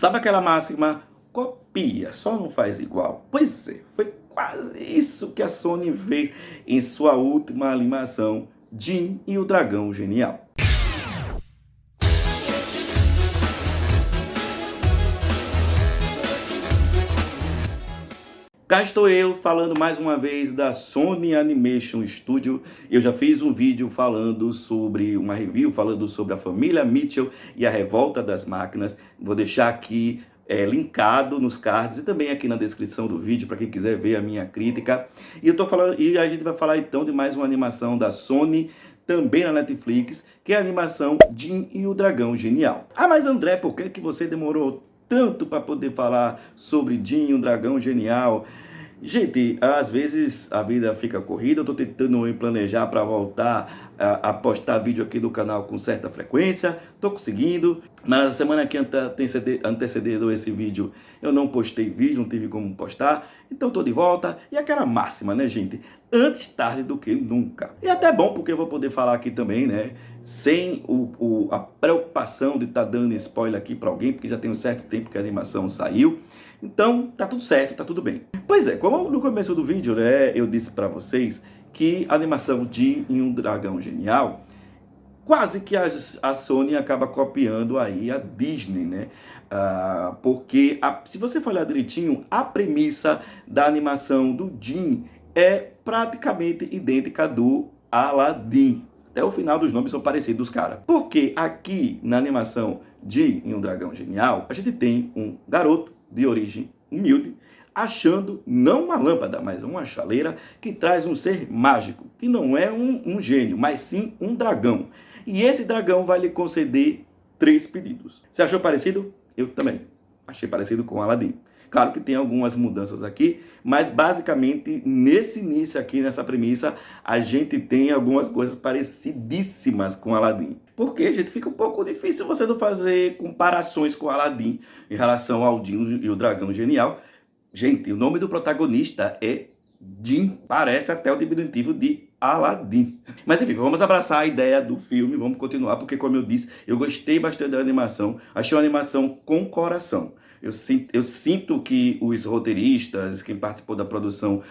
Sabe aquela máxima? Copia, só não faz igual. Pois é, foi quase isso que a Sony fez em sua última animação, Jin e o Dragão Genial. Cá estou eu falando mais uma vez da Sony Animation Studio. Eu já fiz um vídeo falando sobre uma review, falando sobre a família Mitchell e a revolta das máquinas. Vou deixar aqui linkado nos cards e também aqui na descrição do vídeo para quem quiser ver a minha crítica. E a gente vai falar então de mais uma animação da Sony, também na Netflix, que é a animação Jin e o Dragão Genial. Ah, mas André, por que você demorou tanto para poder falar sobre Jin e o Dragão Genial? Gente, às vezes a vida fica corrida, eu tô tentando me planejar para voltar a postar vídeo aqui do canal com certa frequência, tô conseguindo, mas na semana que antecedeu esse vídeo eu não postei vídeo, não tive como postar, então tô de volta, e aquela máxima, né, gente? Antes tarde do que nunca. E até bom porque eu vou poder falar aqui também, né, sem a preocupação de estar dando spoiler aqui para alguém, porque já tem um certo tempo que a animação saiu. Então, tá tudo certo, tá tudo bem. Pois é, como no começo do vídeo, né, eu disse para vocês que a animação de Um Dragão Genial, quase que a Sony acaba copiando aí a Disney, né? Porque, se você for olhar direitinho, a premissa da animação do Jin é praticamente idêntica do Aladdin. Até o final dos nomes são parecidos, cara. Porque aqui, na animação de Um Dragão Genial, a gente tem um garoto de origem humilde, achando não uma lâmpada, mas uma chaleira que traz um ser mágico, que não é um gênio, mas sim um dragão. E esse dragão vai lhe conceder 3 pedidos. Você achou parecido? Eu também. Achei parecido com Aladdin. Claro que tem algumas mudanças aqui, mas basicamente nesse início aqui, nessa premissa, a gente tem algumas coisas parecidíssimas com Aladdin. Porque, gente, fica um pouco difícil você não fazer comparações com Aladdin em relação ao Jin e o Dragão Genial. Gente, o nome do protagonista é Jin, parece até o diminutivo de Aladdin. Mas enfim, vamos abraçar a ideia do filme, vamos continuar, porque como eu disse, eu gostei bastante da animação, achei uma animação com coração. Eu sinto que os roteiristas, quem participou da produção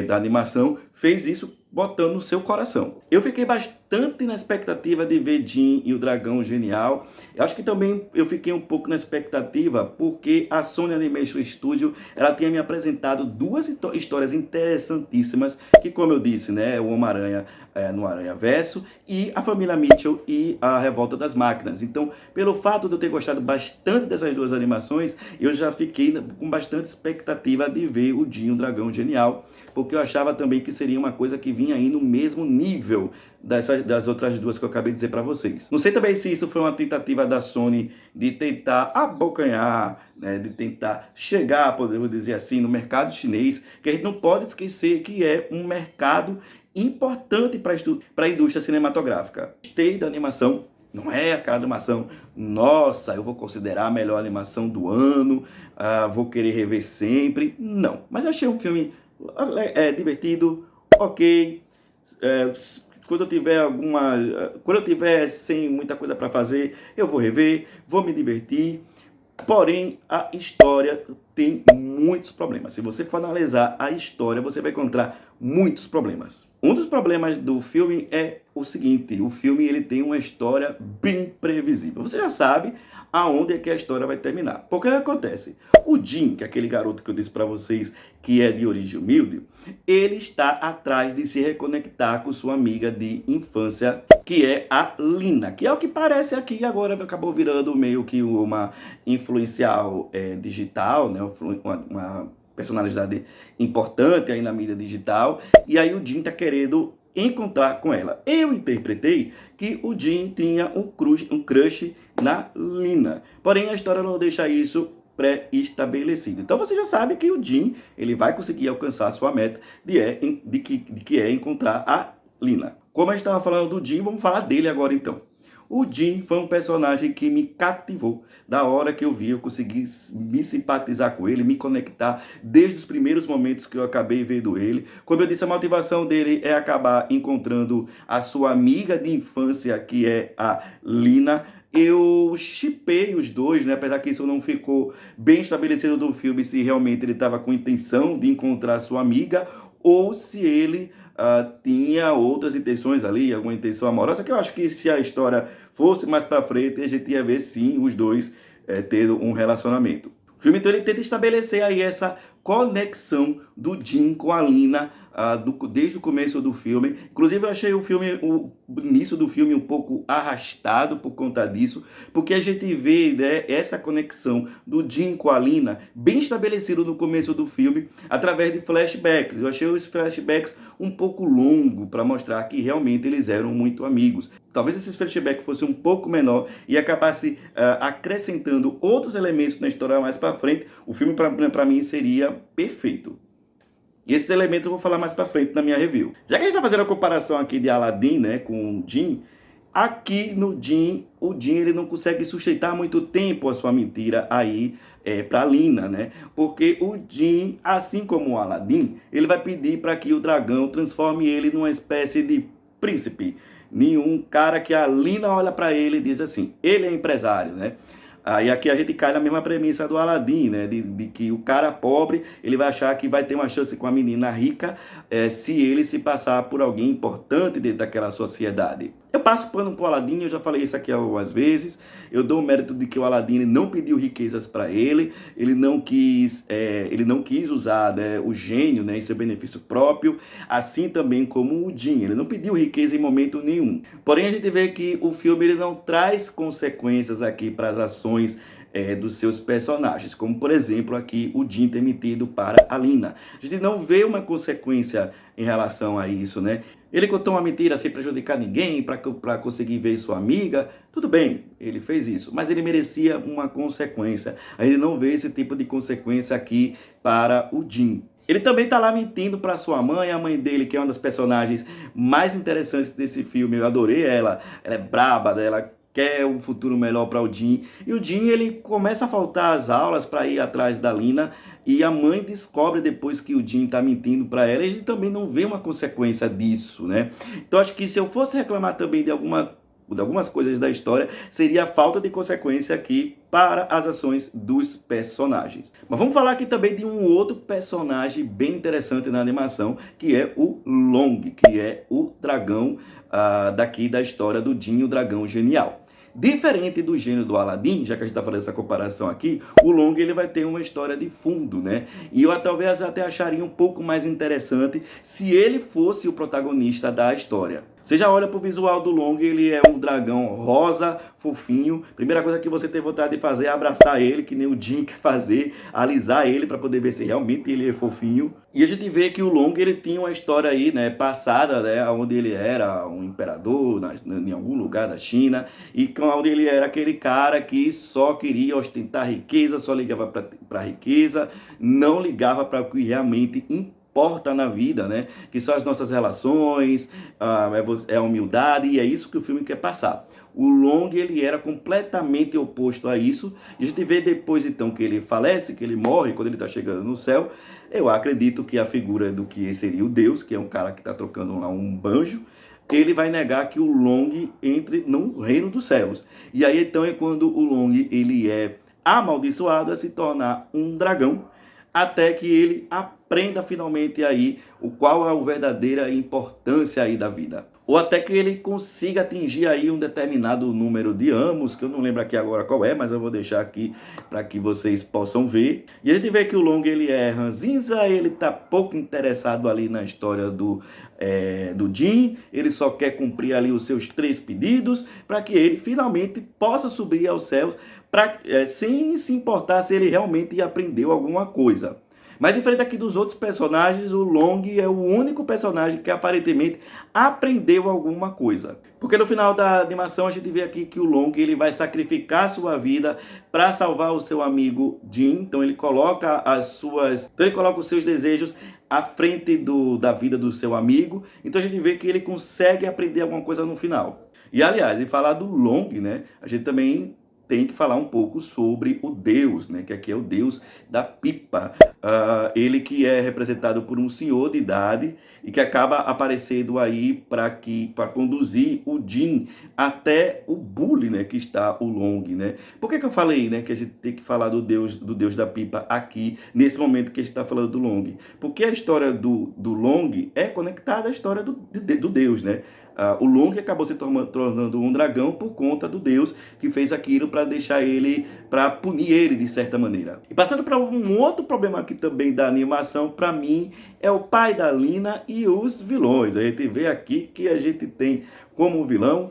da animação, fez isso botando no seu coração. Eu fiquei bastante na expectativa de ver Jin e o Dragão Genial. Eu acho que também eu fiquei um pouco na expectativa porque a Sony Animation Studio, ela tinha me apresentado 2 histórias interessantíssimas, que como eu disse, né, o Homem-Aranha no Aranhaverso e a família Mitchell e a Revolta das Máquinas. Então, pelo fato de eu ter gostado bastante dessas 2 animações, eu já fiquei com bastante expectativa de ver o Jin e o Dragão Genial, porque eu achava também que seria uma coisa que vinha aí no mesmo nível das outras 2 que eu acabei de dizer para vocês. Não sei também se isso foi uma tentativa da Sony de tentar abocanhar, né, de tentar chegar, podemos dizer assim, no mercado chinês, que a gente não pode esquecer que é um mercado importante para a indústria cinematográfica. Gostei da animação. Não é aquela animação, nossa, eu vou considerar a melhor animação do ano, vou querer rever sempre. Não, mas eu achei um filme divertido, ok. Quando eu tiver sem muita coisa para fazer, eu vou rever, vou me divertir. Porém, a história tem muitos problemas. Se você for analisar a história, você vai encontrar muitos problemas. Um dos problemas do filme é o seguinte: o filme ele tem uma história bem previsível. Você já sabe aonde é que a história vai terminar. Porque o que acontece? O Jin, que é aquele garoto que eu disse para vocês que é de origem humilde, ele está atrás de se reconectar com sua amiga de infância, que é a Lina, que é o que parece aqui agora, acabou virando meio que uma influencial digital, né? Uma personalidade importante aí na mídia digital, e aí o Jin tá querendo encontrar com ela. Eu interpretei que o Jin tinha um crush na Lina, porém a história não deixa isso pré-estabelecido. Então você já sabe que o Jin ele vai conseguir alcançar a sua meta de que é encontrar a Lina. Como a gente estava falando do Jin, vamos falar dele agora então. O Jin foi um personagem que me cativou. Da hora que eu vi, eu consegui me simpatizar com ele, me conectar desde os primeiros momentos que eu acabei vendo ele. Como eu disse, a motivação dele é acabar encontrando a sua amiga de infância, que é a Lina. eu shippei os dois, né? Apesar que isso não ficou bem estabelecido do filme, se realmente ele estava com intenção de encontrar sua amiga ou se ele tinha outras intenções ali, alguma intenção amorosa, que eu acho que se a história fosse mais para frente, a gente ia ver sim os dois tendo um relacionamento. O filme então ele tenta estabelecer aí essa conexão do Jim com a Lina desde o começo do filme. Inclusive eu achei o início do filme um pouco arrastado por conta disso, porque a gente vê, né, essa conexão do Jim com a Lina bem estabelecido no começo do filme, através de flashbacks. Eu achei os flashbacks um pouco longos para mostrar que realmente eles eram muito amigos. Talvez esses flashbacks fossem um pouco menor e acabasse acrescentando outros elementos na história mais para frente. O filme para mim seria perfeito. E esses elementos eu vou falar mais para frente na minha review. Já que a gente está fazendo a comparação aqui de Aladdin, né, com o Jim, aqui no Jim, o Jim ele não consegue sustentar muito tempo a sua mentira aí para Lina, né? Porque o Jim, assim como o Aladdin, ele vai pedir para que o dragão transforme ele numa espécie de príncipe. Nenhum cara que a Lina olha para ele e diz assim, ele é empresário, né? Aí aqui a gente cai na mesma premissa do Aladdin, né? De que o cara pobre, ele vai achar que vai ter uma chance com a menina rica se ele se passar por alguém importante dentro daquela sociedade. Eu passo pano pro Aladdin, eu já falei isso aqui algumas vezes. Eu dou o mérito de que o Aladdin não pediu riquezas para ele, ele não quis usar, né, o gênio, né, em seu benefício próprio, assim também como o Jim. Ele não pediu riqueza em momento nenhum. Porém, a gente vê que o filme ele não traz consequências aqui para as ações dos seus personagens, como por exemplo aqui o Jim ter mentido para a Lina. A gente não vê uma consequência em relação a isso, né? Ele contou uma mentira sem prejudicar ninguém para conseguir ver sua amiga. Tudo bem, ele fez isso, mas ele merecia uma consequência. A gente não vê esse tipo de consequência aqui para o Jim. Ele também está lá mentindo para sua mãe, a mãe dele, que é uma das personagens mais interessantes desse filme. Eu adorei ela, ela é braba, ela quer um futuro melhor para o Jim. E o Jim, ele começa a faltar às aulas para ir atrás da Lina. E a mãe descobre depois que o Jim está mentindo para ela. E a gente também não vê uma consequência disso, né? Então acho que se eu fosse reclamar também de algumas coisas da história, seria a falta de consequência aqui para as ações dos personagens. Mas vamos falar aqui também de um outro personagem bem interessante na animação, que é o Long, que é o dragão daqui da história do Jim, o dragão genial. Diferente do gênio do Aladdin, já que a gente está fazendo essa comparação aqui, o Long ele vai ter uma história de fundo, né? E eu talvez até acharia um pouco mais interessante se ele fosse o protagonista da história. Você já olha para o visual do Long, ele é um dragão rosa, fofinho. Primeira coisa que você tem vontade de fazer é abraçar ele, que nem o Jim quer fazer, alisar ele para poder ver se realmente ele é fofinho. E a gente vê que o Long ele tinha uma história aí, né, passada, né, onde ele era um imperador em algum lugar da China, e onde ele era aquele cara que só queria ostentar riqueza, só ligava para riqueza, não ligava para o que realmente importa na vida, né? Que são as nossas relações, a humildade, e é isso que o filme quer passar. O Long, ele era completamente oposto a isso, e a gente vê depois, então, que ele falece, que ele morre, quando ele está chegando no céu. Eu acredito que a figura do que seria o Deus, que é um cara que está trocando lá um banjo, ele vai negar que o Long entre no reino dos céus. E aí, então, é quando o Long, ele é amaldiçoado a se tornar um dragão, até que ele aprenda finalmente aí qual é a verdadeira importância aí da vida. Ou até que ele consiga atingir aí um determinado número de amos, que eu não lembro aqui agora qual é, mas eu vou deixar aqui para que vocês possam ver. E a gente vê que o Long, ele é ranzinza, ele tá pouco interessado ali na história do Jim, ele só quer cumprir ali os seus 3 pedidos, para que ele finalmente possa subir aos céus, sem se importar se ele realmente aprendeu alguma coisa. Mas diferente aqui dos outros personagens, o Long é o único personagem que aparentemente aprendeu alguma coisa. Porque no final da animação a gente vê aqui que o Long ele vai sacrificar sua vida para salvar o seu amigo Jim. Então ele coloca os seus desejos à frente da vida do seu amigo. Então a gente vê que ele consegue aprender alguma coisa no final. E aliás, em falar do Long, né, a gente também tem que falar um pouco sobre o Deus, né? Que aqui é o Deus da pipa. Ele que é representado por um senhor de idade e que acaba aparecendo aí para conduzir o Jin até o Bully, né? Que está o Long, né? Por que eu falei, né? Que a gente tem que falar do Deus da pipa aqui, nesse momento que a gente está falando do Long? Porque a história do Long é conectada à história do Deus, né? O Long acabou se tornando um dragão por conta do Deus que fez aquilo para deixar ele, para punir ele de certa maneira. E passando para um outro problema aqui também da animação, para mim, é o pai da Lina e os vilões. A gente vê aqui que a gente tem como vilão,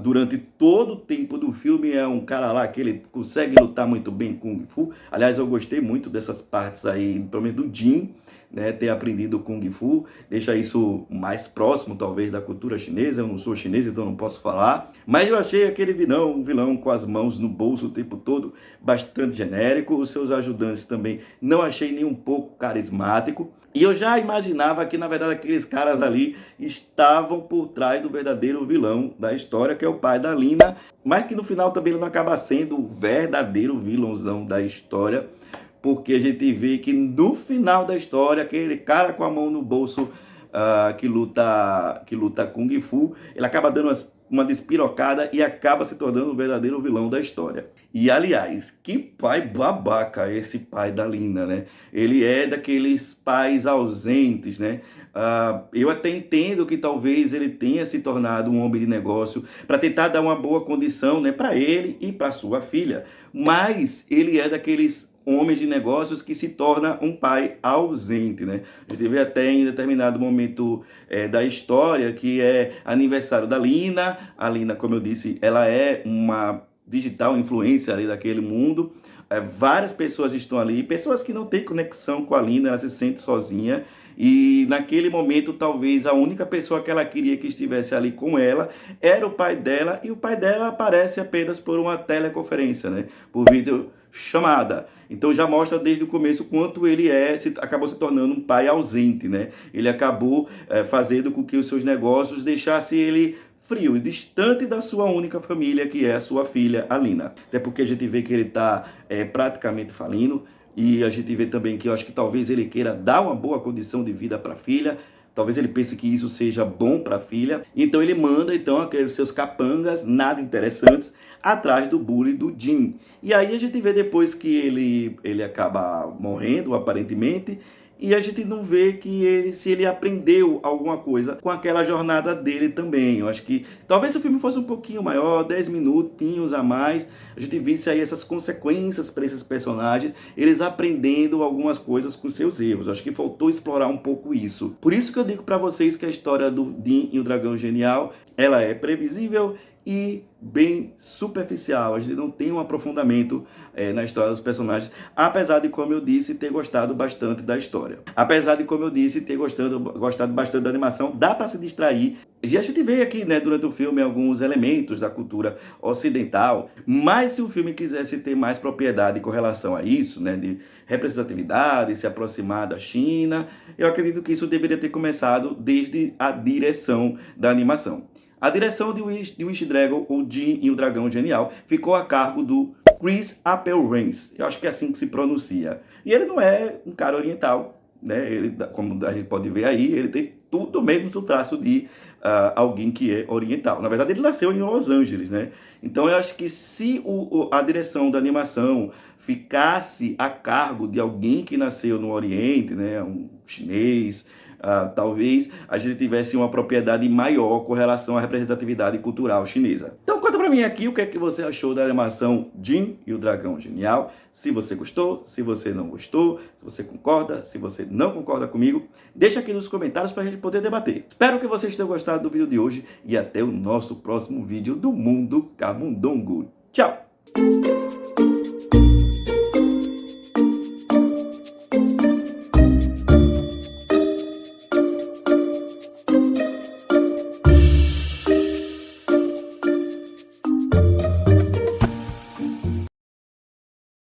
durante todo o tempo do filme, é um cara lá que ele consegue lutar muito bem Kung Fu. Aliás, eu gostei muito dessas partes aí, pelo menos do Jin, né, ter aprendido Kung Fu, deixa isso mais próximo talvez da cultura chinesa. Eu não sou chinês, então não posso falar, mas eu achei aquele vilão, um vilão com as mãos no bolso o tempo todo, bastante genérico. Os seus ajudantes também não achei nem um pouco carismático, e eu já imaginava que na verdade aqueles caras ali estavam por trás do verdadeiro vilão da história, que é o pai da Lina, mas que no final também ele não acaba sendo o verdadeiro vilãozão da história, porque a gente vê que no final da história, aquele cara com a mão no bolso que luta Kung Fu, ele acaba dando uma despirocada e acaba se tornando o verdadeiro vilão da história. E, aliás, que pai babaca esse pai da Lina, né? Ele é daqueles pais ausentes, né? Eu até entendo que talvez ele tenha se tornado um homem de negócio para tentar dar uma boa condição, né, para ele e para sua filha, mas ele é daqueles homens de negócios que se torna um pai ausente, né? A gente vê até em determinado momento da história que é aniversário da Lina. A Lina, como eu disse, ela é uma digital influencer ali daquele mundo. Várias pessoas estão ali, pessoas que não têm conexão com a Lina, ela se sente sozinha. E naquele momento, talvez a única pessoa que ela queria que estivesse ali com ela era o pai dela, e o pai dela aparece apenas por uma teleconferência, né? Por vídeo chamada. Então já mostra desde o começo quanto ele acabou se tornando um pai ausente, né? Ele acabou fazendo com que os seus negócios deixassem ele frio e distante da sua única família, que é a sua filha, a Lina. Até porque a gente vê que ele está praticamente falindo, e a gente vê também que eu acho que talvez ele queira dar uma boa condição de vida para a filha. Talvez ele pense que isso seja bom para a filha. Então ele manda então aqueles seus capangas nada interessantes atrás do Bully do Jin. E aí a gente vê depois que ele acaba morrendo, aparentemente, e a gente não vê que se ele aprendeu alguma coisa com aquela jornada dele também. Eu acho que talvez se o filme fosse um pouquinho maior, 10 minutinhos a mais, a gente visse aí essas consequências para esses personagens, eles aprendendo algumas coisas com seus erros. Eu acho que faltou explorar um pouco isso. Por isso que eu digo para vocês que a história do Jin e o Dragão Genial, ela é previsível e bem superficial. A gente não tem um aprofundamento na história dos personagens, apesar de, como eu disse, ter gostado bastante da história. Apesar de, como eu disse, ter gostado bastante da animação, dá para se distrair. E a gente vê aqui, né, durante o filme, alguns elementos da cultura ocidental, mas se o filme quisesse ter mais propriedade com relação a isso, né, de representatividade, se aproximar da China, eu acredito que isso deveria ter começado desde a direção da animação. A direção de Wish Dragon, o Jin e o Dragão Genial, ficou a cargo do Chris Appel-Rains. Eu acho que é assim que se pronuncia. E ele não é um cara oriental, né? Ele, como a gente pode ver aí, ele tem tudo mesmo do traço de alguém que é oriental. Na verdade, ele nasceu em Los Angeles, né? Então, eu acho que se a direção da animação ficasse a cargo de alguém que nasceu no Oriente, né? Um chinês, talvez a gente tivesse uma propriedade maior com relação à representatividade cultural chinesa. Então conta pra mim aqui o que é que você achou da animação Jin e o Dragão Genial. Se você gostou, se você não gostou, se você concorda, se você não concorda comigo, deixa aqui nos comentários pra gente poder debater. Espero que vocês tenham gostado do vídeo de hoje e até o nosso próximo vídeo do Mundo Camundongo. Tchau!